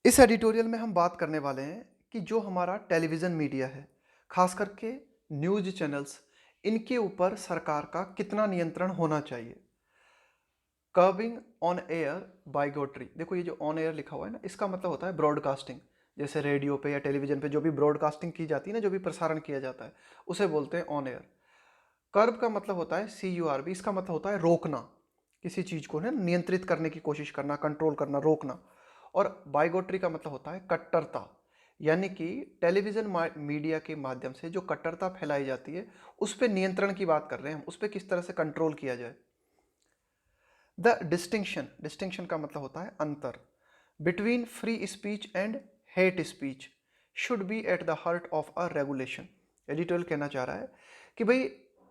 इस एडिटोरियल में हम बात करने वाले हैं कि जो हमारा टेलीविज़न मीडिया है, खास करके न्यूज़ चैनल्स, इनके ऊपर सरकार का कितना नियंत्रण होना चाहिए। कर्बिंग ऑन एयर बाइगोट्री, देखो ये जो ऑन एयर लिखा हुआ है ना, इसका मतलब होता है ब्रॉडकास्टिंग। जैसे रेडियो पे या टेलीविज़न पे जो भी ब्रॉडकास्टिंग की जाती है ना, जो भी प्रसारण किया जाता है, उसे बोलते हैं ऑन एयर। कर्ब का मतलब होता है CURB, इसका मतलब होता है रोकना, किसी चीज़ को ना नियंत्रित करने की कोशिश करना, कंट्रोल करना, रोकना। और बाइगोट्री का मतलब होता है कट्टरता, यानी कि टेलीविज़न मीडिया के माध्यम से जो कट्टरता फैलाई जाती है, उस पर नियंत्रण की बात कर रहे हैं हम, उस पर किस तरह से कंट्रोल किया जाए। द डिस्टिंक्शन, डिस्टिंक्शन का मतलब होता है अंतर, between free speech and hate speech should be at the heart of a regulation. Editorial कहना चाह रहा है कि भाई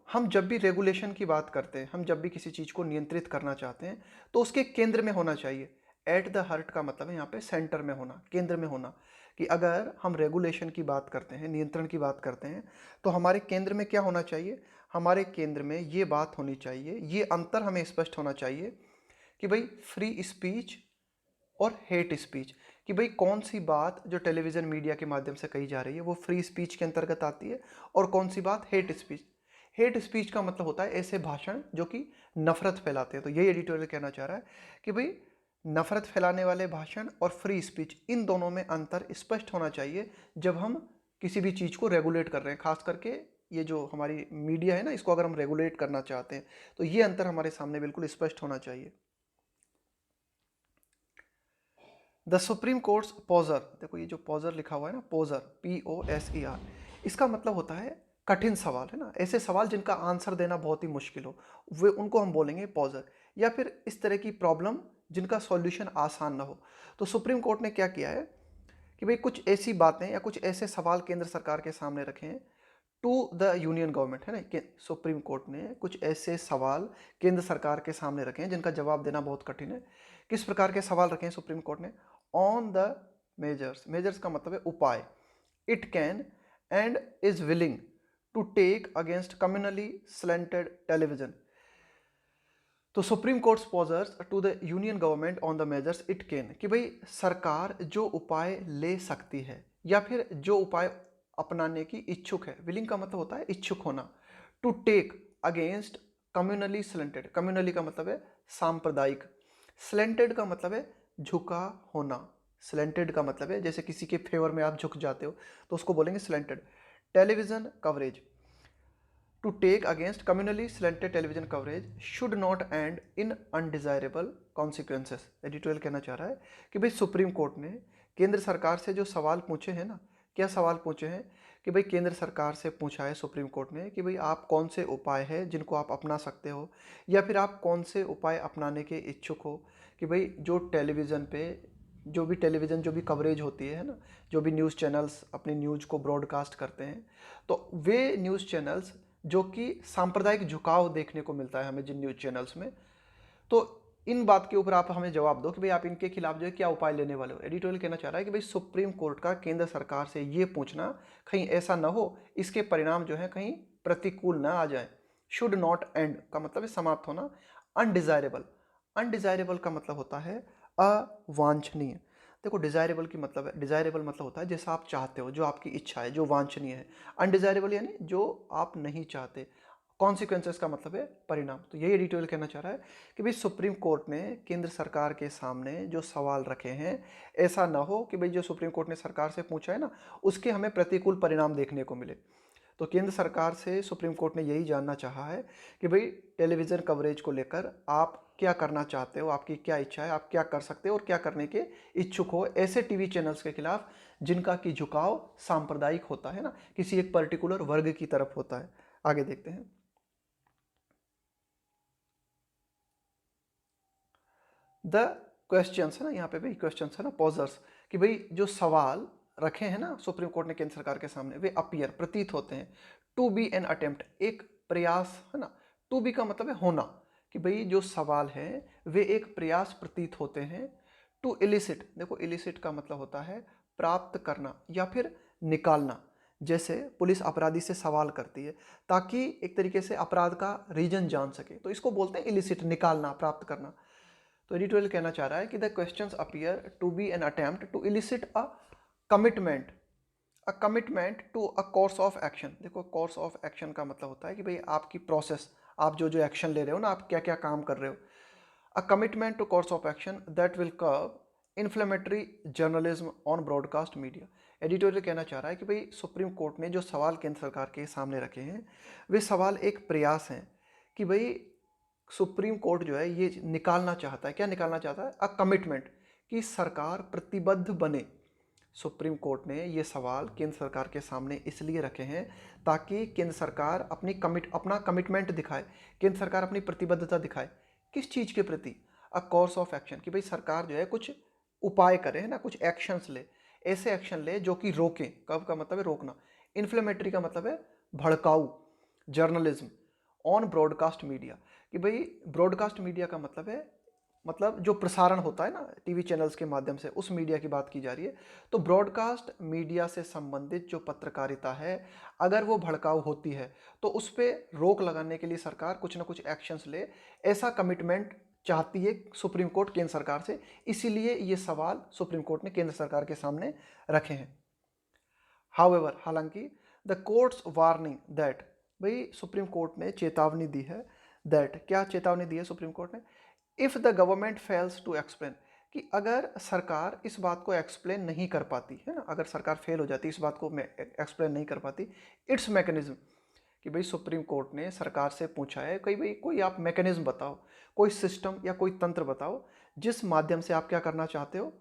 हम जब भी रेगुलेशन की बात करते हैं, हम जब भी किसी चीज़ को नियंत्रित करना चाहते हैं, तो उसके केंद्र में होना चाहिए। एट द हार्ट का मतलब है यहाँ पे सेंटर में होना, केंद्र में होना। कि अगर हम रेगुलेशन की बात करते हैं, नियंत्रण की बात करते हैं, तो हमारे केंद्र में क्या होना चाहिए? हमारे केंद्र में ये बात होनी चाहिए, ये अंतर हमें स्पष्ट होना चाहिए कि भाई फ्री स्पीच और हेट स्पीच, कि भाई कौन सी बात जो टेलीविज़न मीडिया के माध्यम से कही जा रही है वो फ्री स्पीच के अंतर्गत आती है, और कौन सी बात हेट स्पीच। हेट स्पीच का मतलब होता है ऐसे भाषण जो कि नफरत फैलाते हैं। तो यही एडिटोरियल कहना चाह रहा है कि भाई नफरत फैलाने वाले भाषण और फ्री स्पीच, इन दोनों में अंतर स्पष्ट होना चाहिए जब हम किसी भी चीज़ को रेगुलेट कर रहे हैं। खास करके ये जो हमारी मीडिया है ना, इसको अगर हम रेगुलेट करना चाहते हैं, तो ये अंतर हमारे सामने बिल्कुल स्पष्ट होना चाहिए। द सुप्रीम कोर्ट्स पॉजर, देखो ये जो पॉजर लिखा हुआ है ना, पॉजर POSER, इसका मतलब होता है कठिन सवाल, है ना, ऐसे सवाल जिनका आंसर देना बहुत ही मुश्किल हो, वे उनको हम बोलेंगे पॉजर। या फिर इस तरह की प्रॉब्लम जिनका सॉल्यूशन आसान ना हो। तो सुप्रीम कोर्ट ने क्या किया है कि भाई कुछ ऐसी बातें या कुछ ऐसे सवाल केंद्र सरकार के सामने रखे हैं टू द यूनियन गवर्नमेंट, है ना, कि सुप्रीम कोर्ट ने कुछ ऐसे सवाल केंद्र सरकार के सामने रखे हैं जिनका जवाब देना बहुत कठिन है। किस प्रकार के सवाल रखे हैं सुप्रीम कोर्ट ने? ऑन द मेजर्स, मेजर्स का मतलब है उपाय, it can and is willing to take against communally slanted television. तो supreme court poses to the union government on the measures it can, कि भाई सरकार जो उपाय ले सकती है या फिर जो उपाय अपनाने की इच्छुक है, विलिंग का मतलब होता है इच्छुक होना, to take against communally slanted, communally का मतलब है सांप्रदायिक, स्लेंटेड का मतलब है झुका होना। स्लेंटेड का मतलब है जैसे किसी के फेवर में आप झुक जाते हो, तो उसको बोलेंगे slanted. Television coverage, to take against communally slanted television coverage should not end in undesirable consequences. Editorial कहना चाह रहा है कि भाई सुप्रीम कोर्ट ने केंद्र सरकार से जो सवाल पूछे हैं ना, क्या सवाल पूछे हैं कि भाई केंद्र सरकार से पूछा है सुप्रीम कोर्ट ने कि भाई आप कौन से उपाय हैं जिनको आप अपना सकते हो, या फिर आप कौन से उपाय अपनाने के इच्छुक हो, कि भाई जो टेलीविज़न पे जो भी टेलीविज़न जो भी कवरेज होती है ना, जो भी न्यूज़ चैनल्स अपनी न्यूज़ को ब्रॉडकास्ट करते हैं, तो वे न्यूज़ चैनल्स जो कि सांप्रदायिक झुकाव देखने को मिलता है हमें जिन न्यूज़ चैनल्स में, तो इन बात के ऊपर आप हमें जवाब दो कि भाई आप इनके खिलाफ जो है क्या उपाय लेने वाले हो। एडिटोरियल कहना चाह रहा है कि भाई सुप्रीम कोर्ट का केंद्र सरकार से ये पूछना कहीं ऐसा ना हो, इसके परिणाम जो है कहीं प्रतिकूल ना आ जाए। शुड नॉट एंड का मतलब है समाप्त होना। अनडिजायरेबल, अनडिजायरेबल का मतलब होता है अवांछनीय। देखो डिजायरेबल की मतलब है, डिजायरेबल मतलब होता है जैसा आप चाहते हो, जो आपकी इच्छा है, जो वांछनीय है। अनडिजायरेबल यानी जो आप नहीं चाहते। कॉन्सिक्वेंसेस का मतलब है परिणाम। तो यही एडिटोरियल कहना चाह रहा है कि भाई सुप्रीम कोर्ट ने केंद्र सरकार के सामने जो सवाल रखे हैं, ऐसा ना हो कि भाई जो सुप्रीम कोर्ट ने सरकार से पूछा है ना, उसके हमें प्रतिकूल परिणाम देखने को मिले। तो केंद्र सरकार से सुप्रीम कोर्ट ने यही जानना चाहा है कि भाई टेलीविज़न कवरेज को लेकर आप क्या करना चाहते हो, आपकी क्या इच्छा है, आप क्या कर सकते हो और क्या करने के इच्छुक हो ऐसे टीवी चैनल्स के खिलाफ जिनका कि झुकाव सांप्रदायिक होता है ना, किसी एक पर्टिकुलर वर्ग की तरफ होता है। आगे देखते हैं। द क्वेश्चंस है ना, यहाँ पे भी क्वेश्चंस है ना, पॉजर्स, कि भाई जो सवाल रखे हैं ना सुप्रीम कोर्ट ने केंद्र सरकार के सामने, वे अपीयर प्रतीत होते हैं टू बी एन अटेम्प्ट, एक प्रयास, है ना। टू बी का मतलब है होना, कि भाई जो सवाल है वे एक प्रयास प्रतीत होते हैं। टू इलिसिट, देखो इलिसिट का मतलब होता है प्राप्त करना या फिर निकालना। जैसे पुलिस अपराधी से सवाल करती है ताकि एक तरीके से अपराध का रीजन जान सके, तो इसको बोलते हैं इलिसिट, निकालना, प्राप्त करना। तो एडिटोरियल कहना चाह रहा है कि the questions appear to be an attempt to elicit commitment a commitment to a course of action. देखो कोर्स ऑफ एक्शन का मतलब होता है कि भाई आपकी प्रोसेस, आप जो जो एक्शन ले रहे हो ना, आप क्या क्या काम कर रहे हो। A commitment to course of action that will curb inflammatory journalism on broadcast media. Editorial कहना चाह रहा है कि भाई सुप्रीम कोर्ट ने जो सवाल केंद्र सरकार के सामने रखे हैं, वे सवाल एक प्रयास हैं कि भाई सुप्रीम कोर्ट जो है ये निकालना चाहता है, क्या निकालना चाहता है, अ कमिटमेंट, कि सरकार प्रतिबद्ध बने। सुप्रीम कोर्ट ने ये सवाल केंद्र सरकार के सामने इसलिए रखे हैं ताकि केंद्र सरकार अपना कमिटमेंट दिखाए, केंद्र सरकार अपनी प्रतिबद्धता दिखाए। किस चीज़ के प्रति, अ कोर्स ऑफ एक्शन, कि भाई सरकार जो है कुछ उपाय करे, है ना, कुछ एक्शंस ले, ऐसे एक्शन ले जो कि रोकें। कब का मतलब है रोकना, इन्फ्लेमेटरी का मतलब है भड़काऊ जर्नलिज्म ऑन ब्रॉडकास्ट मीडिया, कि भाई ब्रॉडकास्ट मीडिया का मतलब है, मतलब जो प्रसारण होता है ना टीवी चैनल्स के माध्यम से, उस मीडिया की बात की जा रही है। तो ब्रॉडकास्ट मीडिया से संबंधित जो पत्रकारिता है, अगर वो भड़काऊ होती है तो उस पर रोक लगाने के लिए सरकार कुछ ना कुछ एक्शंस ले, ऐसा कमिटमेंट चाहती है सुप्रीम कोर्ट केंद्र सरकार से। इसीलिए ये सवाल सुप्रीम कोर्ट ने केंद्र सरकार के सामने रखे हैं। हाउएवर, हालांकि द कोर्ट्स वार्निंग दैट, भाई सुप्रीम कोर्ट ने चेतावनी दी है, दैट क्या चेतावनी दी है सुप्रीम कोर्ट ने, if the government fails to explain, कि अगर सरकार इस बात को एक्सप्लेन नहीं कर पाती है ना, अगर सरकार फेल हो जाती, इस बात को एक्सप्लेन नहीं कर पाती, इट्स मैकेनिज्म, कि भाई सुप्रीम कोर्ट ने सरकार से पूछा है कि भाई कोई आप मैकेनिज्म बताओ, कोई सिस्टम या कोई तंत्र बताओ जिस माध्यम से आप क्या करना चाहते हो,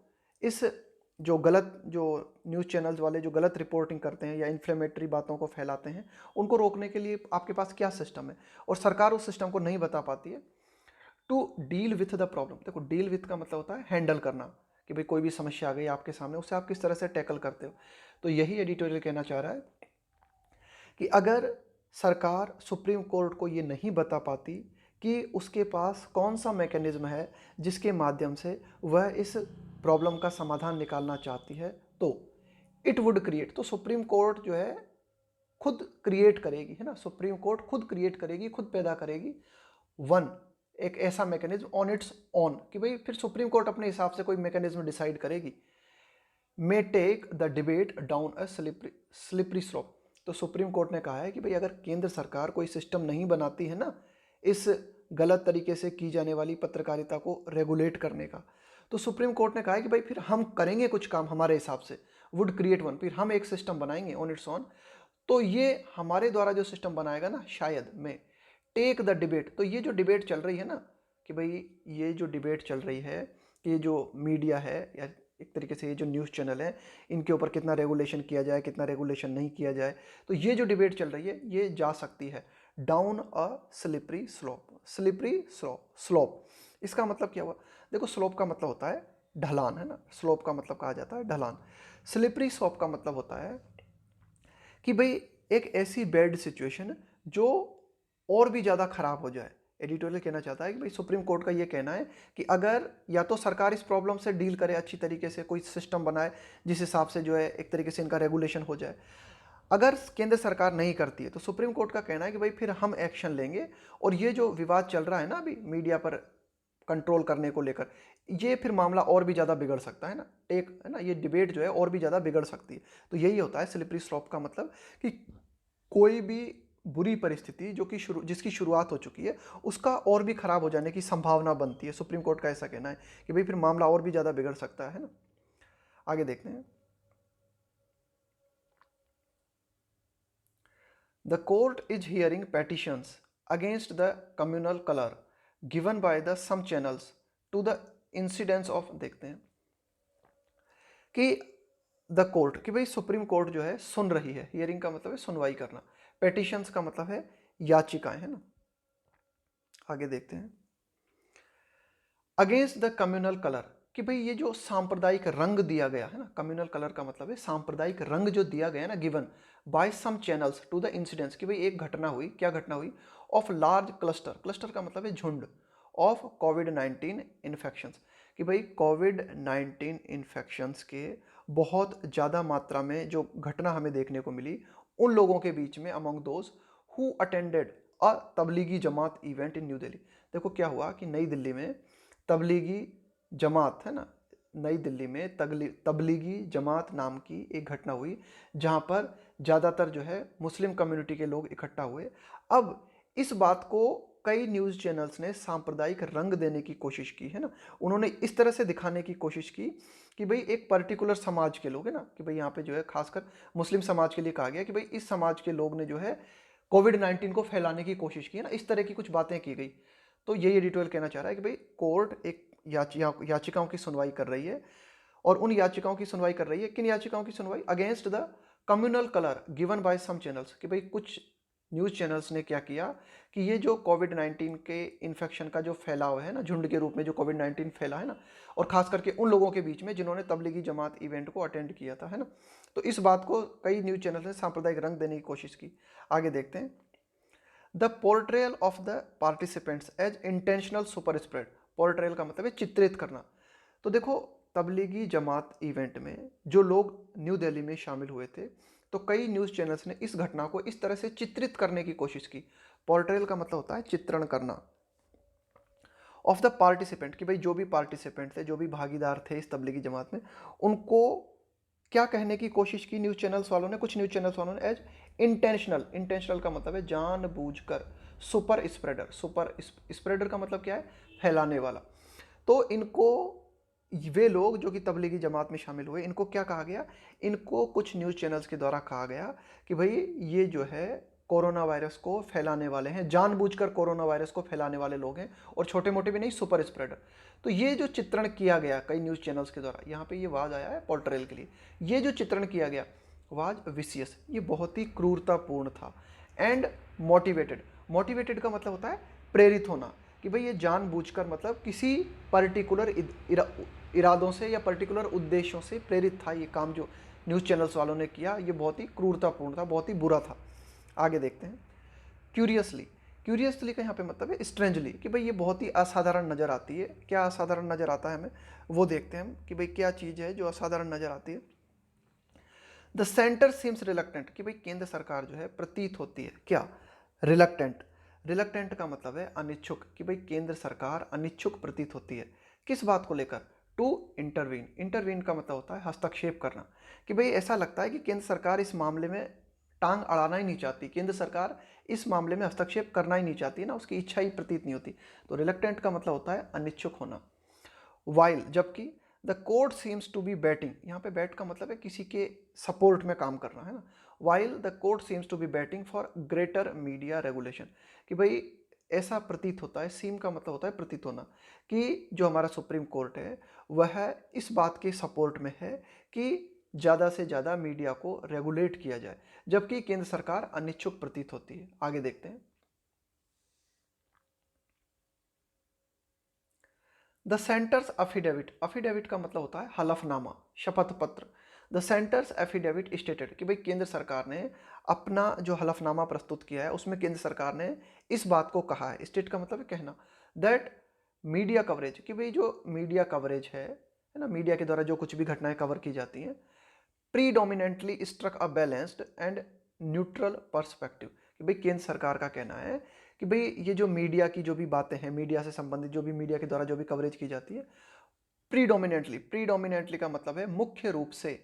इस जो गलत, जो न्यूज़ चैनल्स वाले जो गलत रिपोर्टिंग करते हैं या इन्फ्लेमेटरी बातों को फैलाते हैं, उनको रोकने के लिए आपके पास क्या सिस्टम है, और सरकार उस सिस्टम को नहीं बता पाती है। To deal with the problem, देखो डील विथ का मतलब होता है हैंडल करना, कि भाई कोई भी समस्या आ गई आपके सामने, उससे आप किस तरह से टैकल करते हो। तो यही एडिटोरियल कहना चाह रहा है कि अगर सरकार सुप्रीम कोर्ट को ये नहीं बता पाती कि उसके पास कौन सा मैकेनिज्म है जिसके माध्यम से वह इस प्रॉब्लम का समाधान निकालना चाहती है, तो इट वुड क्रिएट, तो सुप्रीम कोर्ट जो है खुद क्रिएट करेगी, है ना, सुप्रीम कोर्ट खुद क्रिएट करेगी, खुद पैदा करेगी वन, एक ऐसा मैकेनिज्म ऑन इट्स ऑन, कि भाई फिर सुप्रीम कोर्ट अपने हिसाब से कोई मैकेनिज्म डिसाइड करेगी, may take the debate down a slippery slope. तो सुप्रीम कोर्ट ने कहा है कि भाई अगर केंद्र सरकार कोई सिस्टम नहीं बनाती है ना इस गलत तरीके से की जाने वाली पत्रकारिता को रेगुलेट करने का, तो सुप्रीम कोर्ट ने कहा है कि भाई फिर हम करेंगे कुछ काम हमारे हिसाब से, वुड क्रिएट वन, फिर हम एक सिस्टम बनाएंगे ऑन इट्स ऑन। तो ये हमारे द्वारा जो सिस्टम बनाएगा ना, शायद में टेक द डिबेट, तो ये जो डिबेट चल रही है ना, कि भाई ये जो डिबेट चल रही है कि ये जो मीडिया है या एक तरीके से ये जो न्यूज़ चैनल है, इनके ऊपर कितना रेगुलेशन किया जाए, कितना रेगुलेशन नहीं किया जाए, तो ये जो डिबेट चल रही है ये जा सकती है down a slippery slope. Slippery slope इसका मतलब क्या हुआ, देखो स्लोप का मतलब होता है ढलान, है ना, स्लोप का मतलब कहा जाता है ढलान। स्लिपरी स्लोप का मतलब होता है कि भाई एक ऐसी बैड सिचुएशन जो और भी ज़्यादा खराब हो जाए। एडिटोरियल कहना चाहता है कि भाई सुप्रीम कोर्ट का ये कहना है कि अगर या तो सरकार इस प्रॉब्लम से डील करे अच्छी तरीके से, कोई सिस्टम बनाए जिस हिसाब से जो है एक तरीके से इनका रेगुलेशन हो जाए, अगर केंद्र सरकार नहीं करती है तो सुप्रीम कोर्ट का कहना है कि भाई फिर हम एक्शन लेंगे, और ये जो विवाद चल रहा है ना अभी मीडिया पर कंट्रोल करने को लेकर, ये फिर मामला और भी ज़्यादा बिगड़ सकता है ना, है ना, ये डिबेट जो है और भी ज़्यादा बिगड़ सकती है। तो यही होता है स्लिपरी स्लोप का मतलब, कि कोई भी बुरी परिस्थिति जो कि जिसकी शुरुआत हो चुकी है उसका और भी खराब हो जाने की संभावना बनती है। सुप्रीम कोर्ट का ऐसा कहना है कि भाई फिर मामला और भी ज़्यादा बिगड़ सकता है ना। आगे देखते हैं। The court is hearing petitions against the communal colour given by the some channels to the incidence of, देखते हैं कि द कोर्ट, कि भाई सुप्रीम कोर्ट जो है सुन रही है, हियरिंग का मतलब है सुनवाई करना, पेटिशंस का मतलब है याचिकाएं, है ना। आगे देखते हैं। अगेंस्ट द कम्युनल कलर, कि भाई ये जो सांप्रदायिक रंग दिया गया है ना, कम्युनल कलर का मतलब है सांप्रदायिक रंग जो दिया गया ना, given by some channels to the incidents, कि भाई एक घटना हुई, क्या घटना हुई, ऑफ लार्ज क्लस्टर, क्लस्टर का मतलब है झुंड, ऑफ कोविड-19 इन्फेक्शंस, कि भाई कोविड-19 इन्फेक्शंस के बहुत ज़्यादा मात्रा में जो घटना हमें देखने को मिली उन लोगों के बीच में, among those who attended a Tablighi Jamaat event in new Delhi. देखो क्या हुआ कि नई दिल्ली में तबलीगी जमात है ना, नई दिल्ली में तबलीगी जमात नाम की एक घटना हुई जहां पर ज़्यादातर जो है मुस्लिम कम्युनिटी के लोग इकट्ठा हुए। अब इस बात को कई न्यूज़ चैनल्स ने सांप्रदायिक रंग देने की कोशिश की है ना। उन्होंने इस तरह से दिखाने की कोशिश की कि भाई एक पर्टिकुलर समाज के लोग है ना, कि भाई यहाँ पे जो है खासकर मुस्लिम समाज के लिए कहा गया कि भाई इस समाज के लोग ने जो है कोविड-19 को फैलाने की कोशिश की है ना, इस तरह की कुछ बातें की गई। तो यही एडिटोरियल कहना चाह रहा है कि भाई कोर्ट एक याचिकाओं की सुनवाई कर रही है, और उन याचिकाओं की सुनवाई कर रही है। किन याचिकाओं की सुनवाई? Against the communal colour given by some channels, कि भाई कुछ न्यूज़ चैनल्स ने क्या किया कि ये जो कोविड-19 के इन्फेक्शन का जो फैलाव है ना, झुंड के रूप में जो कोविड-19 फैला है ना, और खास करके उन लोगों के बीच में जिन्होंने तबलीगी जमात इवेंट को अटेंड किया था है ना, तो इस बात को कई न्यूज़ चैनल्स ने सांप्रदायिक रंग देने की कोशिश की। आगे देखते हैं। The portrayal of the participants as intentional super spread. Portrayal का मतलब है चित्रित करना। तो देखो, तबलीगी जमात इवेंट में जो लोग न्यू दिल्ली में शामिल हुए थे, तो कई न्यूज़ चैनल्स ने इस घटना को इस तरह से चित्रित करने की कोशिश की। पोर्ट्रेयल का मतलब होता है चित्रण करना। ऑफ द पार्टिसिपेंट, कि भाई जो भी पार्टिसिपेंट थे, जो भी भागीदार थे इस तबलीगी जमात में, उनको क्या कहने की कोशिश की न्यूज़ चैनल्स वालों ने, कुछ न्यूज़ चैनल्स वालों ने, एज इंटेंशनल। इंटेंशनल का मतलब है जानबूझकर। सुपर स्प्रेडर, सुपर स्प्रेडर का मतलब क्या है? फैलाने वाला। तो इनको, वे लोग जो कि तबलीगी जमात में शामिल हुए, इनको क्या कहा गया? इनको कुछ न्यूज़ चैनल्स के द्वारा कहा गया कि भाई ये जो है कोरोना वायरस को फैलाने वाले हैं, जानबूझकर कोरोना वायरस को फैलाने वाले लोग हैं, और छोटे मोटे भी नहीं, सुपर स्प्रेडर। तो ये जो चित्रण किया गया कई न्यूज़ चैनल्स के द्वारा, यहाँ पे ये वाज आया है पोर्ट्रेयल के लिए, ये जो चित्रण किया गया वाज विशियस, ये बहुत ही क्रूरतापूर्ण था। एंड मोटिवेटेड, मोटिवेटेड का मतलब होता है प्रेरित होना, कि भाई ये जानबूझकर, मतलब किसी पर्टिकुलर इरादों से या पर्टिकुलर उद्देश्यों से प्रेरित था ये काम जो न्यूज़ चैनल्स वालों ने किया। ये बहुत ही क्रूरतापूर्ण था, बहुत ही बुरा था। आगे देखते हैं। क्यूरियसली, क्यूरियसली का यहाँ पे मतलब है स्ट्रेंजली, कि भाई ये बहुत ही असाधारण नज़र आती है। क्या असाधारण नज़र आता है हमें, वो देखते हैं हम कि भाई क्या चीज़ है जो असाधारण नज़र आती है। द सेंटर सीम्स रिलक्टेंट, कि भाई केंद्र सरकार जो है प्रतीत होती है क्या? रिलक्टेंट। रिलक्टेंट का मतलब है अनिच्छुक, कि भाई केंद्र सरकार अनिच्छुक प्रतीत होती है। किस बात को लेकर? To intervene. इंटरवीन का मतलब होता है हस्तक्षेप करना, कि भाई ऐसा लगता है कि केंद्र सरकार इस मामले में टांग अड़ाना ही नहीं चाहती, केंद्र सरकार इस मामले में हस्तक्षेप करना ही नहीं चाहती ना, उसकी इच्छा ही प्रतीत नहीं होती। तो रिलक्टेंट का मतलब होता है अनिच्छुक होना। वाइल, जबकि the court seems to be batting, यहाँ पे बैट का मतलब है किसी के सपोर्ट में काम करना है ना। While the court seems to be batting for greater media regulation, कि भाई ऐसा प्रतीत होता है, सीम का मतलब होता है प्रतीत होना, कि जो हमारा सुप्रीम कोर्ट है वह इस बात के सपोर्ट में है कि ज़्यादा से ज़्यादा मीडिया को रेगुलेट किया जाए, जबकि केंद्र सरकार अनिच्छुक प्रतीत होती है। आगे देखते हैं। द सेंटर्स एफिडेविट, एफिडेविट का मतलब होता है हलफनामा, शपथ पत्र। द सेंटर्स एफिडेविट स्टेटेड, कि भाई केंद्र सरकार ने अपना जो हलफनामा प्रस्तुत किया है उसमें केंद्र सरकार ने इस बात को कहा है, स्टेट का मतलब है कहना, दैट मीडिया कवरेज, कि भाई जो मीडिया कवरेज है ना, मीडिया के द्वारा जो कुछ भी घटनाएं कवर की जाती हैं, predominantly struck a balanced and neutral perspective, कि भाई केंद्र सरकार का कहना है कि भाई ये जो मीडिया की जो भी बातें हैं, मीडिया से संबंधित जो भी मीडिया के द्वारा जो भी कवरेज की जाती है, प्रीडोमिनेंटली, प्रीडोमिनेंटली का मतलब है मुख्य रूप से,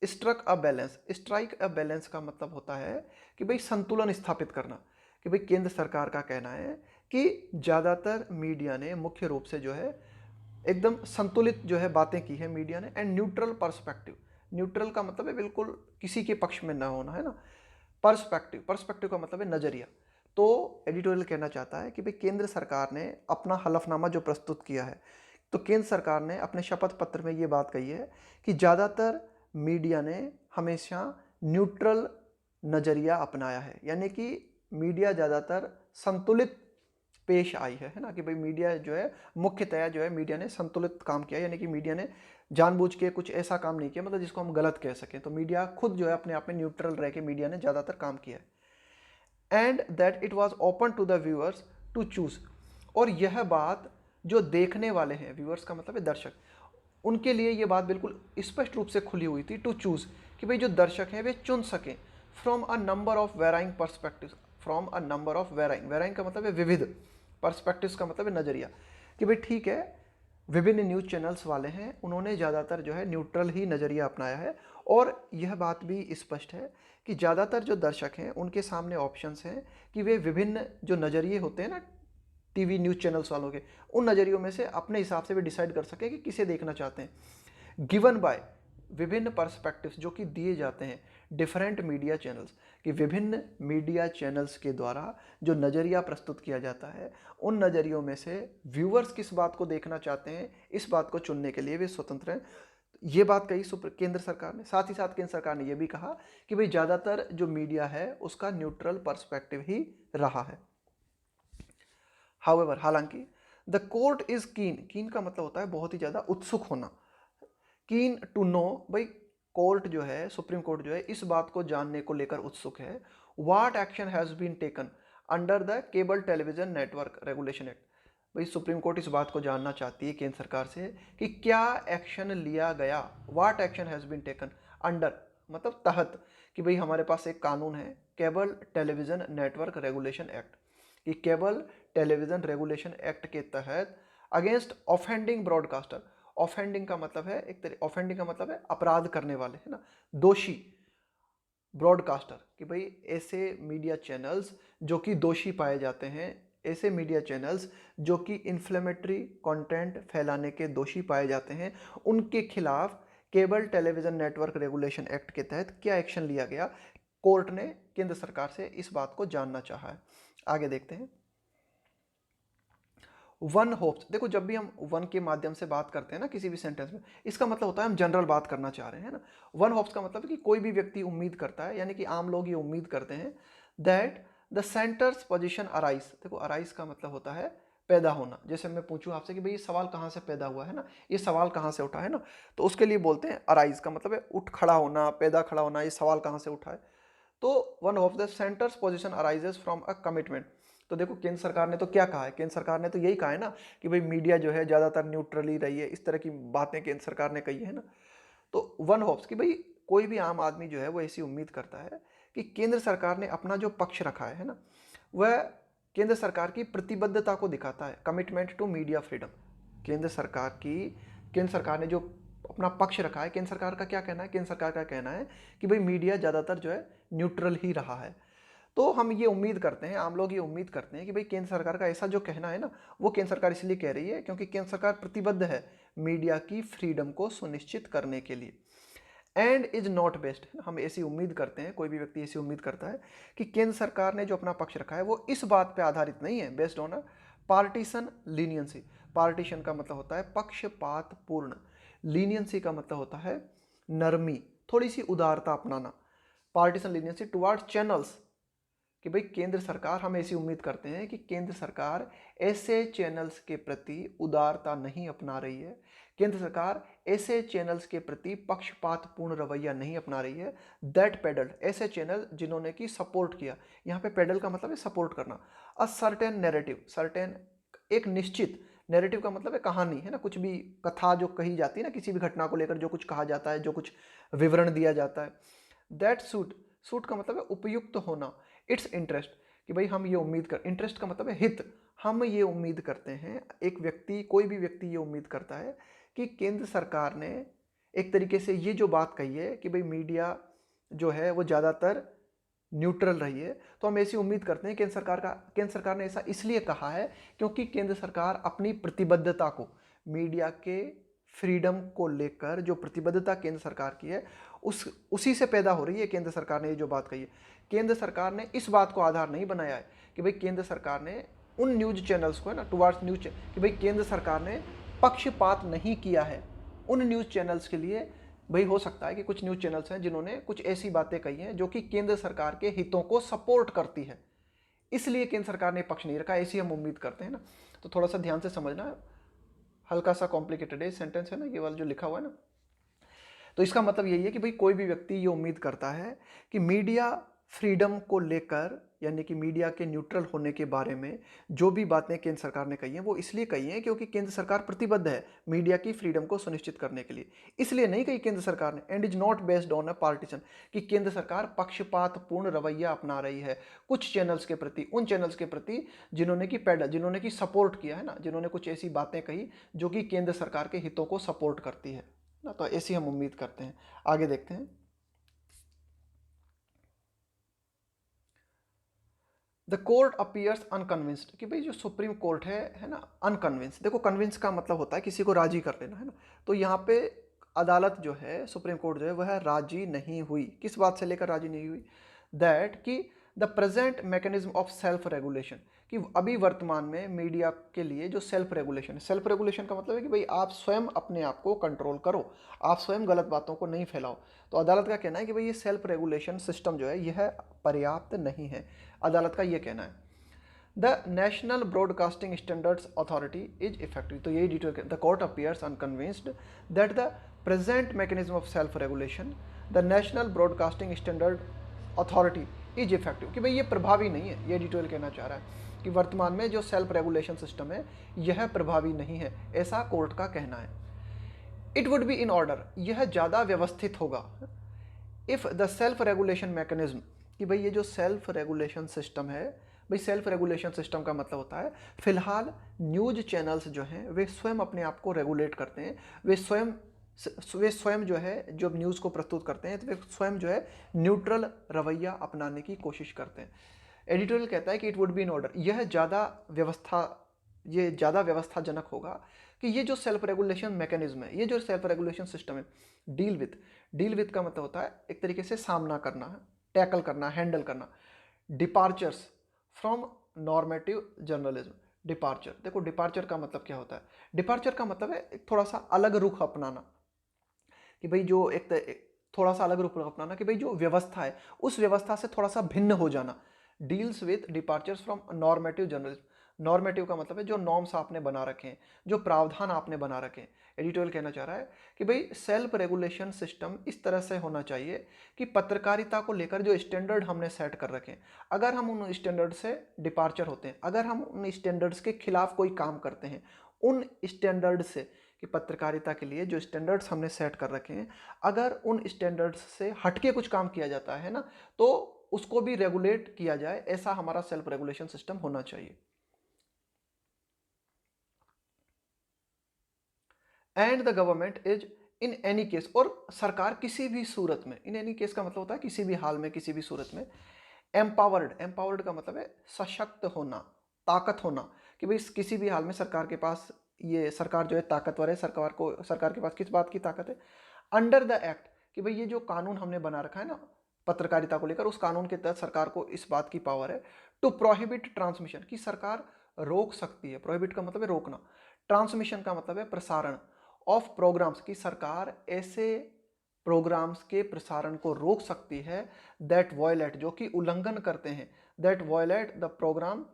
struck a balance, strike a balance का मतलब होता है कि भाई संतुलन स्थापित करना, कि भाई केंद्र सरकार का कहना है कि ज़्यादातर मीडिया ने मुख्य रूप से जो है एकदम संतुलित जो है बातें की है मीडिया ने। एंड न्यूट्रल पर्सपेक्टिव, न्यूट्रल का मतलब है बिल्कुल किसी के पक्ष में ना होना है ना। पर्सपेक्टिव, पर्सपेक्टिव का मतलब है नज़रिया। तो एडिटोरियल कहना चाहता है कि भाई केंद्र सरकार ने अपना हलफनामा जो प्रस्तुत किया है, तो केंद्र सरकार ने अपने शपथ पत्र में ये बात कही है कि ज़्यादातर मीडिया ने हमेशा न्यूट्रल नज़रिया अपनाया है, यानी कि मीडिया ज़्यादातर संतुलित पेश आई है ना, कि भाई मीडिया जो है मुख्यतया जो है मीडिया ने संतुलित काम किया, यानी कि मीडिया ने जानबूझ के कुछ ऐसा काम नहीं किया मतलब जिसको हम गलत कह सकें। तो मीडिया खुद जो है अपने आप में न्यूट्रल रह के मीडिया ने ज़्यादातर काम किया है। And that it was open to the viewers to choose, और यह बात जो देखने वाले हैं, व्यूअर्स का मतलब है दर्शक, उनके लिए ये बात बिल्कुल स्पष्ट रूप से खुली हुई थी, टू चूज, कि भाई जो दर्शक हैं वे चुन सकें from a number of varying perspective, from a number of varying, varying का मतलब है विविध, पर्सपेक्टिव्स का मतलब है नज़रिया, कि भाई ठीक है विभिन्न न्यूज़ चैनल्स वाले हैं उन्होंने ज़्यादातर जो है न्यूट्रल ही नज़रिया अपनाया है। और यह बात भी स्पष्ट है कि ज़्यादातर जो दर्शक हैं उनके सामने ऑप्शंस हैं कि वे विभिन्न जो नज़रिए होते हैं ना टीवी न्यूज़ चैनल्स वालों के, उन नज़रियों में से अपने हिसाब से भी डिसाइड कर सकें कि किसे देखना चाहते हैं। गिवन बाय विभिन्न पर्सपेक्टिव्स जो कि दिए जाते हैं डिफरेंट मीडिया चैनल्स, कि विभिन्न मीडिया चैनल्स के द्वारा जो नज़रिया प्रस्तुत किया जाता है उन नज़रियों में से व्यूअर्स किस बात को देखना चाहते हैं इस बात को चुनने के लिए वे स्वतंत्र हैं। ये बात कही केंद्र सरकार ने। साथ ही साथ केंद्र सरकार ने यह भी कहा कि भाई ज़्यादातर जो मीडिया है उसका न्यूट्रल पर्सपेक्टिव ही रहा है। हाउएवर, हालांकि द कोर्ट इज कीन का मतलब होता है बहुत ही ज़्यादा उत्सुक होना, कीन टू नो, भाई कोर्ट जो है, सुप्रीम कोर्ट जो है इस बात को जानने को लेकर उत्सुक है, what action has been taken under the cable television network regulation act. भाई सुप्रीम कोर्ट इस बात को जानना चाहती है केंद्र सरकार से कि क्या एक्शन लिया गया, what action has been taken under मतलब तहत, कि भाई हमारे पास एक कानून है cable television network regulation act, कि केबल टेलीविजन रेगुलेशन एक्ट के तहत अगेंस्ट ऑफेंडिंग ब्रॉडकास्टर, ऑफेंडिंग का मतलब है एक तरह, ऑफेंडिंग का मतलब है अपराध करने वाले, है ना, दोषी ब्रॉडकास्टर, कि भाई ऐसे मीडिया चैनल्स जो कि दोषी पाए जाते हैं, ऐसे मीडिया चैनल्स जो कि इन्फ्लेमेटरी कंटेंट फैलाने के दोषी पाए जाते हैं, उनके खिलाफ cable television network regulation act के तहत क्या एक्शन लिया गया। कोर्ट ने केंद्र सरकार से इस बात को जानना चाहा है। आगे देखते हैं। वन होप्स, देखो जब भी हम वन के माध्यम से बात करते हैं ना किसी भी सेंटेंस में, इसका मतलब होता है हम जनरल बात करना चाह रहे हैं ना। वन होप्स का मतलब है कि कोई भी व्यक्ति उम्मीद करता है, यानी कि आम लोग ये उम्मीद करते हैं that the centres position arise. देखो अराइज का मतलब होता है पैदा होना। जैसे मैं पूछूं आपसे कि भाई ये सवाल कहाँ से पैदा हुआ है ना, ये सवाल कहाँ से उठा है ना, तो उसके लिए बोलते हैं अराइज का मतलब है उठ खड़ा होना, पैदा खड़ा होना, ये सवाल कहाँ से उठा है। तो one of the centres position arises from a commitment. तो देखो केंद्र सरकार ने तो क्या कहा है, केंद्र सरकार ने तो यही कहा है ना कि भाई मीडिया जो है ज़्यादातर न्यूट्रली रही है, इस तरह की बातें केंद्र सरकार ने कही है ना। तो वन होप्स कि भाई कोई भी आम आदमी जो है वो ऐसी उम्मीद करता है कि केंद्र सरकार ने अपना जो पक्ष रखा है ना, वह केंद्र सरकार की प्रतिबद्धता को दिखाता है, कमिटमेंट टू मीडिया फ्रीडम। केंद्र सरकार ने जो अपना पक्ष रखा है, केंद्र सरकार का क्या कहना है, केंद्र सरकार का कहना है कि भाई मीडिया ज़्यादातर जो है न्यूट्रल ही रहा है। तो हम ये उम्मीद करते हैं, आम लोग ये उम्मीद करते हैं कि भाई केंद्र सरकार का ऐसा जो कहना है ना, वो केंद्र सरकार इसलिए कह रही है क्योंकि केंद्र सरकार प्रतिबद्ध है मीडिया की फ्रीडम को सुनिश्चित करने के लिए। एंड इज नॉट बेस्ट, हम ऐसी उम्मीद करते हैं, कोई भी व्यक्ति ऐसी उम्मीद करता है कि केंद्र सरकार ने जो अपना पक्ष रखा है वो इस बात पे आधारित नहीं है, based on a partition leniency. Partition का मतलब होता है पक्षपात पूर्ण, लीनियंसी का मतलब होता है नरमी, थोड़ी सी उदारता अपनाना। पार्टीशन लीनियंसी टुवर्ड्स चैनल्स, कि भाई केंद्र सरकार, हम ऐसी उम्मीद करते हैं कि केंद्र सरकार ऐसे चैनल्स के प्रति उदारता नहीं अपना रही है, केंद्र सरकार ऐसे चैनल्स के प्रति पक्षपातपूर्ण रवैया नहीं अपना रही है। दैट पेडल्ड, ऐसे चैनल जिन्होंने कि सपोर्ट किया, यहाँ पे पेडल का मतलब है सपोर्ट करना। अ सर्टेन नैरेटिव, सर्टेन एक निश्चित, नैरेटिव का मतलब है कहानी, है ना, कुछ भी कथा जो कही जाती है ना, किसी भी घटना को लेकर जो कुछ कहा जाता है, जो कुछ विवरण दिया जाता है। दैट सूट, सूट का मतलब है उपयुक्त होना। इट्स इंटरेस्ट, कि भाई हम ये उम्मीद कर, इंटरेस्ट का मतलब है हित, हम ये उम्मीद करते हैं, एक व्यक्ति, कोई भी व्यक्ति ये उम्मीद करता है कि केंद्र सरकार ने एक तरीके से ये जो बात कही है कि भाई मीडिया जो है वो ज़्यादातर न्यूट्रल रही है, तो हम ऐसी उम्मीद करते हैं केंद्र सरकार ने ऐसा इसलिए कहा है क्योंकि केंद्र सरकार अपनी प्रतिबद्धता को, मीडिया के फ्रीडम को लेकर जो प्रतिबद्धता केंद्र सरकार की है उसी से पैदा हो रही है। केंद्र सरकार ने ये जो बात कही है, केंद्र सरकार ने इस बात को आधार नहीं बनाया है कि भाई केंद्र सरकार ने उन न्यूज चैनल्स को, है ना, टुवार्ड्स न्यूज, कि भाई केंद्र सरकार ने पक्षपात नहीं किया है उन न्यूज चैनल्स के लिए। भाई हो सकता है कि कुछ न्यूज चैनल्स हैं जिन्होंने कुछ ऐसी बातें कही हैं जो कि केंद्र सरकार के हितों को सपोर्ट करती है, इसलिए केंद्र सरकार ने पक्ष नहीं रखा, ऐसी हम उम्मीद करते हैं ना। तो थोड़ा सा ध्यान से समझना, हल्का सा कॉम्प्लिकेटेड है सेंटेंस है ना, ये वाला जो लिखा हुआ है ना। तो इसका मतलब यही है कि भाई कोई भी व्यक्ति ये उम्मीद करता है कि मीडिया फ्रीडम को लेकर, यानी कि मीडिया के न्यूट्रल होने के बारे में जो भी बातें केंद्र सरकार ने कही हैं वो इसलिए कही हैं क्योंकि केंद्र सरकार प्रतिबद्ध है मीडिया की फ्रीडम को सुनिश्चित करने के लिए। इसलिए नहीं कही केंद्र सरकार ने, and is not based on a partition, कि केंद्र सरकार पक्षपातपूर्ण रवैया अपना रही है कुछ चैनल्स के प्रति, उन चैनल्स के प्रति जिन्होंने की सपोर्ट किया है ना, जिन्होंने कुछ ऐसी बातें कही जो कि केंद्र सरकार के हितों को सपोर्ट करती है ना। तो ऐसी हम उम्मीद करते हैं। आगे देखते हैं। द कोर्ट अपीयर्स अनकन्विंस्ड, कि भाई जो सुप्रीम कोर्ट है ना, अनकन्विंस। देखो कन्विंस का मतलब होता है किसी को राजी कर लेना, है ना। तो यहाँ पे अदालत जो है, सुप्रीम कोर्ट जो है वह राजी नहीं हुई। किस बात से लेकर राजी नहीं हुई? दैट कि the present mechanism of self regulation, कि अभी वर्तमान में मीडिया के लिए जो सेल्फ रेगुलेशन है, सेल्फ रेगुलेशन का मतलब है कि भाई आप स्वयं अपने आप को कंट्रोल करो, आप स्वयं गलत बातों को नहीं फैलाओ। तो अदालत का कहना है कि भाई ये सेल्फ रेगुलेशन सिस्टम जो है यह पर्याप्त नहीं है, अदालत का ये कहना है। The national broadcasting standards authority is effective, तो यही detail. The court appears unconvinced that the present mechanism of self regulation the national broadcasting standard authority is effective, कि भाई ये प्रभावी नहीं है। ये डिटेल कहना चाह रहा है कि वर्तमान में जो सेल्फ रेगुलेशन सिस्टम है यह प्रभावी नहीं है, ऐसा कोर्ट का कहना है। It would be in order, यह ज़्यादा व्यवस्थित होगा, if the self regulation mechanism, कि भाई ये जो सेल्फ रेगुलेशन सिस्टम है, भाई सेल्फ रेगुलेशन सिस्टम का मतलब होता है फिलहाल न्यूज चैनल्स जो हैं वे स्वयं अपने आप को रेगुलेट करते हैं, वे स्वयं जो है जब न्यूज़ को प्रस्तुत करते हैं तो वे स्वयं जो है न्यूट्रल रवैया अपनाने की कोशिश करते हैं। एडिटोरियल कहता है कि it would be in order, ये ज़्यादा व्यवस्थाजनक होगा कि ये जो सेल्फ रेगुलेशन मैकेनिज्म है, ये जो सेल्फ रेगुलेशन सिस्टम है, डील विथ का मतलब होता है एक तरीके से सामना करना है, टैकल करना, हैंडल करना। Departures from normative journalism, departure, देखो डिपार्चर का मतलब क्या होता है? डिपार्चर का मतलब है थोड़ा सा अलग रुख अपनाना, कि भाई जो थोड़ा सा अलग रुख अपनाना, कि भाई जो व्यवस्था है उस व्यवस्था से थोड़ा सा भिन्न हो जाना। Deals with departures from normative journalism, normative का मतलब है जो नॉर्म्स आपने बना रखे हैं, जो प्रावधान आपने बना रखे हैं। एडिटोरियल कहना चाह रहा है कि भाई सेल्फ रेगुलेशन सिस्टम इस तरह से होना चाहिए कि पत्रकारिता को लेकर जो स्टैंडर्ड हमने सेट कर रखे हैं, अगर हम उन स्टैंडर्ड से डिपार्चर होते हैं, अगर हम उन स्टैंडर्ड्स के खिलाफ कोई काम करते हैं, उन स्टैंडर्ड से, कि पत्रकारिता के लिए जो स्टैंडर्ड्स हमने सेट कर रखे हैं, अगर उन स्टैंडर्ड्स से हटके कुछ काम किया जाता है ना, तो उसको भी रेगुलेट किया जाए, ऐसा हमारा सेल्फ रेगुलेशन सिस्टम होना चाहिए। And the government is in any case, और सरकार किसी भी सूरत में, इन एनी केस का मतलब होता है किसी भी हाल में, किसी भी सूरत में, एम्पावर्ड का मतलब है सशक्त होना, ताकत होना, कि भाई किसी भी हाल में सरकार के पास, ये सरकार जो है ताकतवर है, सरकार के पास किस बात की ताकत है? अंडर द एक्ट, कि भाई ये जो कानून हमने बना रखा है ना पत्रकारिता को लेकर, उस कानून के तहत सरकार को इस बात की पावर है टू प्रोहिबिट ट्रांसमिशन, की सरकार रोक सकती है। प्रोहिबिट का मतलब है रोकना, ट्रांसमिशन का मतलब है प्रसारण, ऑफ प्रोग्राम्स, की सरकार ऐसे प्रोग्राम्स के प्रसारण को रोक सकती है दैट वॉयलेट, जो कि उल्लंघन करते हैं, दैट वॉयलेट द प्रोग्राम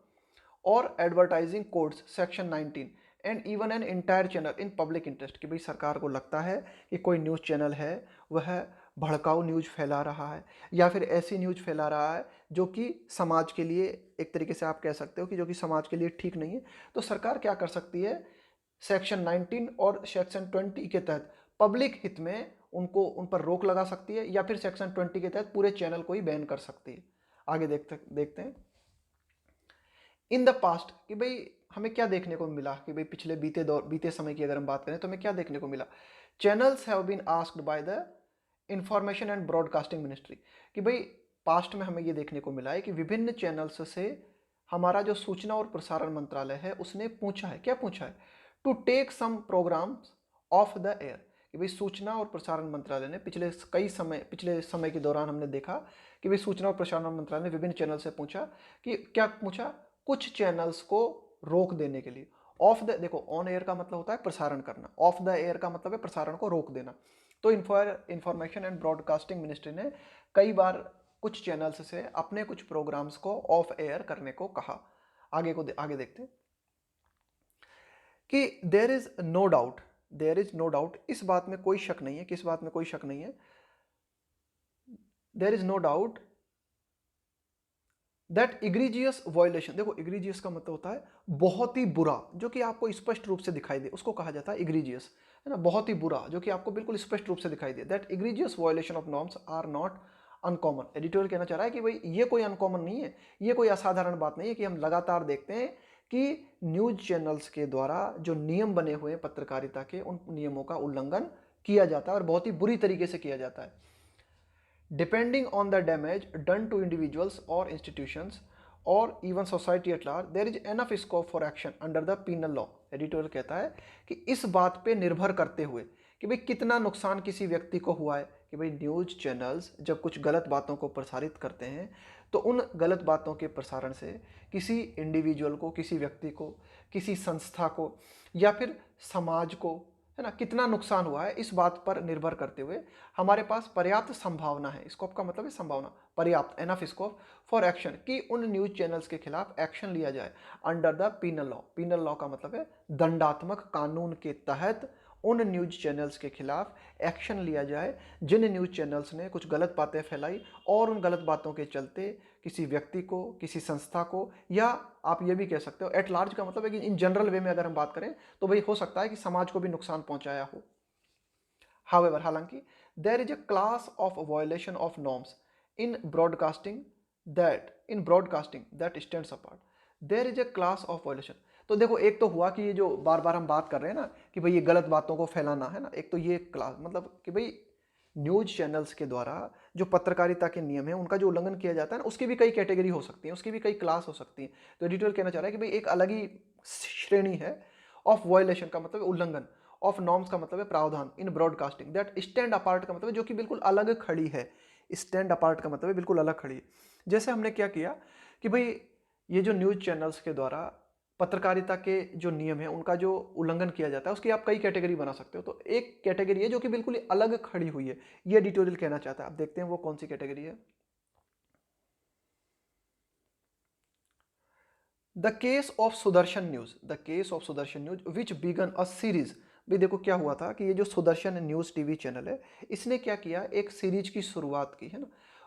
और advertising codes section 19 and even an entire channel in public interest, कि भाई सरकार को लगता है कि कोई न्यूज़ चैनल है वह भड़काऊ न्यूज़ फैला रहा है, या फिर ऐसी न्यूज़ फैला रहा है जो कि समाज के लिए, एक तरीके से आप कह सकते हो कि जो कि समाज के लिए ठीक नहीं है, तो सरकार क्या कर सकती है? सेक्शन 19 और सेक्शन 20 के तहत पब्लिक हित में उन पर रोक लगा सकती है, या फिर सेक्शन 20 के तहत पूरे चैनल को ही बैन कर सकती है। आगे देखते हैं। इन द पास्ट, कि भाई हमें क्या देखने को मिला, कि भाई पिछले बीते समय की अगर हम बात करें तो हमें क्या देखने को मिला? Channels have been asked by the information and broadcasting ministry, कि भाई पास्ट में हमें ये देखने को मिला है कि विभिन्न चैनल्स से हमारा जो सूचना और प्रसारण मंत्रालय है उसने पूछा है, क्या पूछा है? To take some programmes off the air, कि भाई सूचना और प्रसारण मंत्रालय ने पिछले समय के दौरान हमने देखा कि भाई सूचना और प्रसारण मंत्रालय ने विभिन्न चैनल से पूछा कि क्या पूछा? कुछ चैनल्स को रोक देने के लिए। ऑफ द, देखो ऑन एयर का मतलब होता है प्रसारण करना, ऑफ द एयर का मतलब है प्रसारण को रोक देना। तो इंफॉर्मेशन एंड ब्रॉडकास्टिंग मिनिस्ट्री ने कई बार कुछ चैनल्स से अपने कुछ प्रोग्राम्स को ऑफ एयर करने को कहा। आगे देखते हैं कि देयर इज नो डाउट, इस बात में कोई शक नहीं है, किस बात में कोई शक नहीं है? There is no doubt that egregious violation, देखो इग्रीजियस का मतलब होता है बहुत ही बुरा, जो कि आपको स्पष्ट रूप से दिखाई दे, उसको कहा जाता है इग्रीजियस, है ना, बहुत ही बुरा जो कि आपको बिल्कुल स्पष्ट रूप से दिखाई दे। That egregious violation of norms are not uncommon. Editorial कहना चाह रहा है कि भाई ये कोई अनकॉमन नहीं है, ये कोई असाधारण बात नहीं है कि हम लगातार देखते हैं कि न्यूज चैनल्स के द्वारा जो नियम बने हुए हैं पत्रकारिता के, उन नियमों का उल्लंघन किया जाता है और बहुत ही बुरी तरीके से किया जाता है। Depending on the damage done to individuals or institutions or even society at large, there is enough scope for action under the penal law। Editorial कहता है कि इस बात पे निर्भर करते हुए कि भाई कितना नुकसान किसी व्यक्ति को हुआ है, कि भाई न्यूज़ चैनल्स जब कुछ गलत बातों को प्रसारित करते हैं तो उन गलत बातों के प्रसारण से किसी इंडिविजुअल को, किसी व्यक्ति को, किसी संस्था को या फिर समाज को, है ना, कितना नुकसान हुआ है, इस बात पर निर्भर करते हुए हमारे पास पर्याप्त संभावना है। स्कोप का मतलब है संभावना, पर्याप्त, एनफ स्कोप फॉर एक्शन, कि उन न्यूज चैनल्स के खिलाफ एक्शन लिया जाए under the penal law. Penal law का मतलब है दंडात्मक कानून के तहत उन न्यूज चैनल्स के खिलाफ एक्शन लिया जाए जिन न्यूज चैनल्स ने कुछ गलत बातें फैलाई और उन गलत बातों के चलते किसी व्यक्ति को, किसी संस्था को, या आप ये भी कह सकते हो एट लार्ज का मतलब है कि इन जनरल वे में अगर हम बात करें तो भाई हो सकता है कि समाज को भी नुकसान पहुंचाया हो। हाउएवर, हालांकि there is a class of violation of norms in broadcasting that stands apart. There is a class of violation. तो देखो, एक तो हुआ कि ये जो बार बार हम बात कर रहे हैं ना कि भाई ये गलत बातों को फैलाना है ना, एक तो ये क्लास मतलब कि भाई न्यूज चैनल्स के द्वारा जो पत्रकारिता के नियम है उनका जो उल्लंघन किया जाता है ना, उसकी भी कई कैटेगरी हो सकती है, उसकी भी कई क्लास हो सकती है। तो एडिटोरियल कहना चाह रहा है कि भाई एक अलग ही श्रेणी है ऑफ वायलेशन का मतलब है उल्लंघन, ऑफ नॉर्म्स का मतलब है प्रावधान, इन ब्रॉडकास्टिंग दैट स्टैंड अपार्ट का मतलब है जो कि बिल्कुल अलग खड़ी है। स्टैंड अपार्ट का मतलब है बिल्कुल अलग खड़ी है। जैसे हमने क्या किया कि भाई ये जो न्यूज चैनल्स के द्वारा पत्रकारिता के जो नियम है उनका जो उल्लंघन किया जाता है उसकी आप कई कैटेगरी बना सकते हो। तो एक कैटेगरी है जो कि बिल्कुल अलग खड़ी हुई है, ये एडिटोरियल कहना चाहता है। आप देखते हैं वो कौन सी कैटेगरी है। The case of Sudarshan news, the case of Sudarshan news which began a series. भी देखो क्या हुआ था कि ये जो सुदर्शन न्यूज टीवी चैनल है इसने क्या किया, एक सीरीज की शुरुआत की, है ना।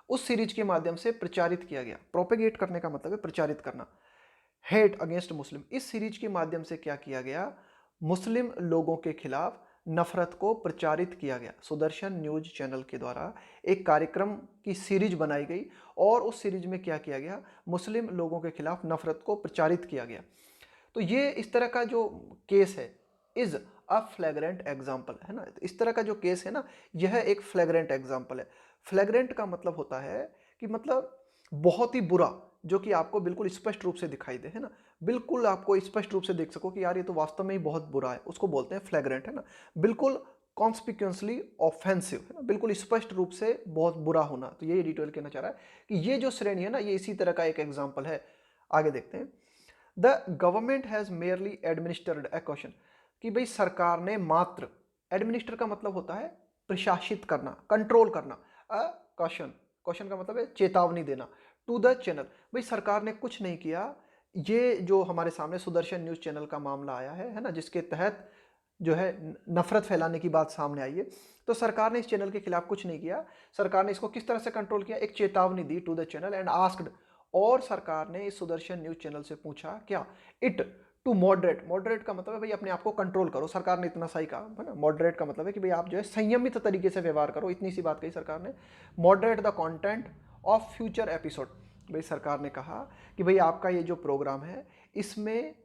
उस सीरीज के माध्यम से प्रचारित किया गया, प्रोपेगेट करने का मतलब है प्रचारित करना, हेट अगेंस्ट मुस्लिम। इस सीरीज के माध्यम से क्या किया गया, मुस्लिम लोगों के खिलाफ नफरत को प्रचारित किया गया। सुदर्शन न्यूज चैनल के द्वारा एक कार्यक्रम की सीरीज बनाई गई और उस सीरीज में क्या किया गया, मुस्लिम लोगों के खिलाफ नफरत को प्रचारित किया गया। तो ये इस तरह का जो केस है इज अ फ्लैग्रेंट एग्जाम्पल, है ना। इस तरह का जो केस है ना, यह एक फ्लैग्रेंट एग्जाम्पल है। फ्लैग्रेंट का मतलब होता है कि मतलब बहुत ही बुरा, जो कि आपको बिल्कुल स्पष्ट रूप से दिखाई दे, है ना, बिल्कुल आपको स्पष्ट रूप से देख सको कि यार ये तो वास्तव में ही बहुत बुरा है, उसको बोलते हैं फ्लैग्रेंट, है ना। बिल्कुल कॉन्स्पिक्वेंसली ऑफेंसिव, है ना, बिल्कुल स्पष्ट रूप से बहुत बुरा होना। तो ये एडिटोरियल कहना चाह रहा है कि ये जो श्रेणी है ना, ये इसी तरह का एक एग्जाम्पल है। आगे देखते हैं। The government has merely administered A question, कि भाई सरकार ने मात्र, एडमिनिस्टर का मतलब होता है प्रशासित करना, कंट्रोल करना, अ क्वेश्चन, क्वेश्चन का मतलब है चेतावनी देना, टू द चैनल, भाई सरकार ने कुछ नहीं किया। ये जो हमारे सामने सुदर्शन न्यूज चैनल का मामला आया है ना, जिसके तहत जो है नफरत फैलाने की बात सामने आई है, तो सरकार ने इस चैनल के खिलाफ कुछ नहीं किया। सरकार ने इसको किस तरह से कंट्रोल किया, एक चेतावनी दी to the channel and asked, और सरकार ने इस सुदर्शन न्यूज चैनल से पूछा क्या, इट टू मॉडरेट। मॉडरेट का मतलब है भाई अपने आप को कंट्रोल करो, सरकार ने इतना सही कहा, है ना। मॉडरेट का मतलब है कि भाई आप जो है संयमित तरीके से व्यवहार करो, इतनी सी बात कही सरकार ने। Moderate the content of future episode, भाई सरकार ने कहा कि भाई आपका ये जो प्रोग्राम है इसमें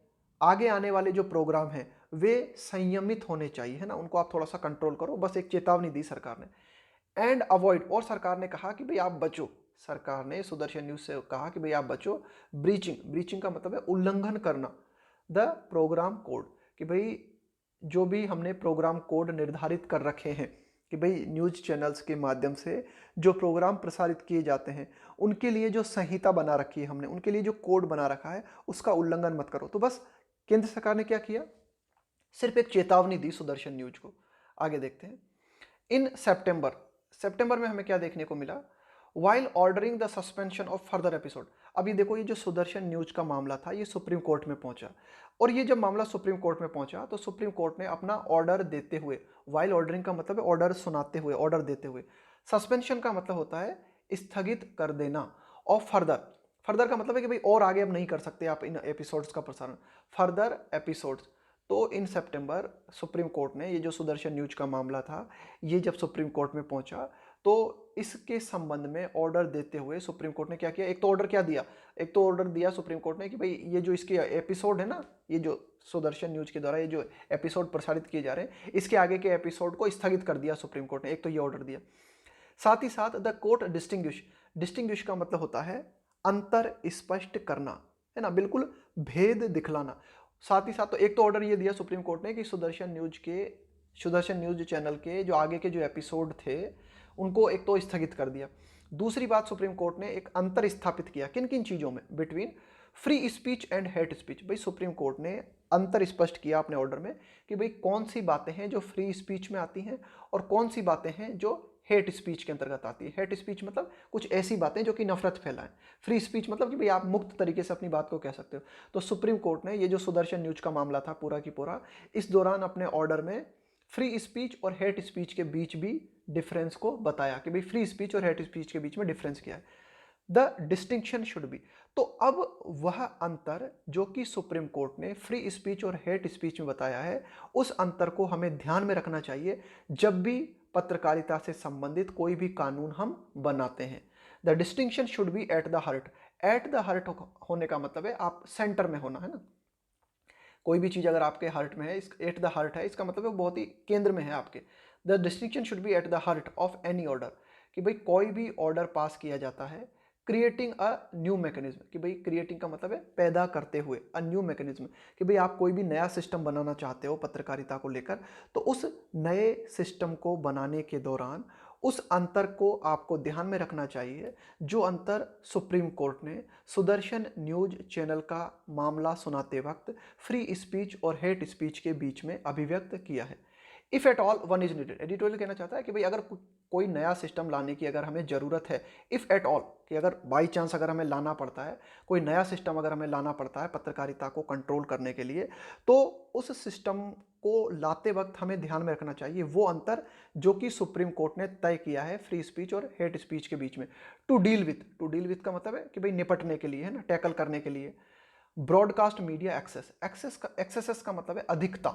आगे आने वाले जो प्रोग्राम हैं वे संयमित होने चाहिए, है ना, उनको आप थोड़ा सा कंट्रोल करो, बस एक चेतावनी दी सरकार ने। एंड अवॉइड, और सरकार ने कहा कि भाई आप बचो, सरकार ने सुदर्शन न्यूज से कहा कि भाई आप बचो ब्रीचिंग, ब्रीचिंग का मतलब है उल्लंघन करना, द प्रोग्राम कोड, कि भाई जो भी हमने प्रोग्राम कोड निर्धारित कर रखे हैं कि भाई न्यूज चैनल्स के माध्यम से जो प्रोग्राम प्रसारित किए जाते हैं उनके लिए जो संहिता बना रखी है हमने, उनके लिए जो कोड बना रखा है उसका उल्लंघन मत करो। तो बस केंद्र सरकार ने क्या किया, सिर्फ एक चेतावनी दी सुदर्शन न्यूज को। आगे देखते हैं। इन सितंबर, सितंबर में हमें क्या देखने को मिला, while ordering the suspension of further episode. अभी देखो ये जो सुदर्शन न्यूज का मामला था ये सुप्रीम कोर्ट में पहुंचा, और ये जब मामला सुप्रीम कोर्ट में पहुंचा तो सुप्रीम कोर्ट ने अपना ऑर्डर देते हुए, वाइल ऑर्डरिंग का मतलब है ऑर्डर सुनाते हुए, ऑर्डर देते हुए, सस्पेंशन का मतलब होता है स्थगित कर देना, ऑफ फर्दर, फर्दर का मतलब है कि भाई और आगे अब नहीं कर सकते आप इन एपिसोड्स का प्रसारण, फर्दर एपिसोड्स। तो इन सितंबर सुप्रीम कोर्ट ने ये जो सुदर्शन न्यूज का मामला था, ये जब सुप्रीम कोर्ट में पहुंचा तो इसके संबंध में ऑर्डर देते हुए सुप्रीम कोर्ट ने क्या किया, एक तो ऑर्डर क्या दिया, एक तो ऑर्डर दिया सुप्रीम कोर्ट ने कि भाई ये जो इसके एपिसोड है ना, ये जो सुदर्शन न्यूज के द्वारा ये जो एपिसोड प्रसारित किए जा रहे हैं, इसके आगे के एपिसोड को स्थगित कर दिया सुप्रीम कोर्ट ने, एक तो ये ऑर्डर दिया। साथ ही साथ द कोर्ट डिस्टिंग्विश का मतलब होता है अंतर स्पष्ट करना, है ना, बिल्कुल भेद दिखलाना। साथ ही साथ तो एक तो ऑर्डर ये दिया सुप्रीम कोर्ट ने कि सुदर्शन न्यूज चैनल के जो आगे के जो एपिसोड थे उनको एक तो स्थगित कर दिया। दूसरी बात सुप्रीम कोर्ट ने एक अंतर स्थापित किया किन किन चीज़ों में, between free speech and hate speech. भाई सुप्रीम कोर्ट ने अंतर स्पष्ट किया अपने ऑर्डर में कि भाई कौन सी बातें हैं जो फ्री स्पीच में आती हैं और कौन सी बातें हैं जो हेट स्पीच के अंतर्गत आती है। हेट स्पीच मतलब कुछ ऐसी बातें जो कि नफरत फैलाएं, फ्री स्पीच मतलब कि भाई आप मुक्त तरीके से अपनी बात को कह सकते हो। तो सुप्रीम कोर्ट ने ये जो सुदर्शन न्यूज का मामला था पूरा की पूरा, इस दौरान अपने ऑर्डर में फ्री स्पीच और हेट स्पीच के बीच भी डिफरेंस को बताया कि भाई फ्री स्पीच और हेट स्पीच के बीच में डिफरेंस क्या है। द डिस्टिंक्शन शुड बी, तो अब वह अंतर जो कि सुप्रीम कोर्ट ने फ्री स्पीच और हेट स्पीच में बताया है, उस अंतर को हमें ध्यान में रखना चाहिए जब भी पत्रकारिता से संबंधित कोई भी कानून हम बनाते हैं। The distinction should be at the heart. At the heart होने का मतलब है आप सेंटर में होना, है ना। कोई भी चीज़ अगर आपके हार्ट में है, इस एट द हार्ट है, इसका मतलब है बहुत ही केंद्र में है आपके। The distinction should be at the heart of any order, कि भाई कोई भी ऑर्डर पास किया जाता है, क्रिएटिंग अ न्यू मैकेनिज्म, कि भाई क्रिएटिंग का मतलब है पैदा करते हुए, अ न्यू मैकेनिज्म, कि भाई आप कोई भी नया सिस्टम बनाना चाहते हो पत्रकारिता को लेकर, तो उस नए सिस्टम को बनाने के दौरान उस अंतर को आपको ध्यान में रखना चाहिए जो अंतर सुप्रीम कोर्ट ने सुदर्शन न्यूज चैनल का मामला सुनाते वक्त फ्री स्पीच और हेट स्पीच के बीच में अभिव्यक्त किया है। If at all one is needed, editorial कहना चाहता है कि भाई अगर कोई नया सिस्टम लाने की अगर हमें ज़रूरत है, इफ़ एट ऑल, कि अगर बाई चांस अगर हमें लाना पड़ता है, कोई नया सिस्टम अगर हमें लाना पड़ता है पत्रकारिता को कंट्रोल करने के लिए, तो उस सिस्टम को लाते वक्त हमें ध्यान में रखना चाहिए वो अंतर जो कि सुप्रीम कोर्ट ने तय किया है फ्री स्पीच और हेट स्पीच के बीच में। टू डील विथ का मतलब है कि भाई निपटने के लिए, है ना, टैकल करने के लिए। ब्रॉडकास्ट मीडिया एक्सेस का मतलब है अधिकता,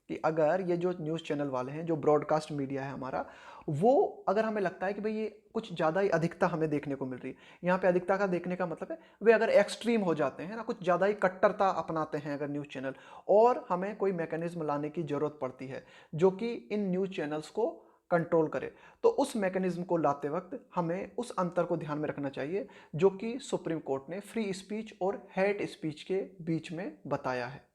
कि अगर ये जो न्यूज़ चैनल वाले हैं, जो ब्रॉडकास्ट मीडिया है हमारा, वो अगर हमें लगता है कि भाई ये कुछ ज़्यादा ही अधिकता हमें देखने को मिल रही है, यहाँ पे अधिकता का देखने का मतलब है वे अगर एक्सट्रीम हो जाते हैं ना, कुछ ज़्यादा ही कट्टरता अपनाते हैं अगर न्यूज़ चैनल, और हमें कोई मैकेनिज्म लाने की ज़रूरत पड़ती है जो कि इन न्यूज़ चैनल्स को कंट्रोल करे, तो उस मैकेनिज्म को लाते वक्त हमें उस अंतर को ध्यान में रखना चाहिए जो कि सुप्रीम कोर्ट ने फ्री स्पीच और हेट स्पीच के बीच में बताया है।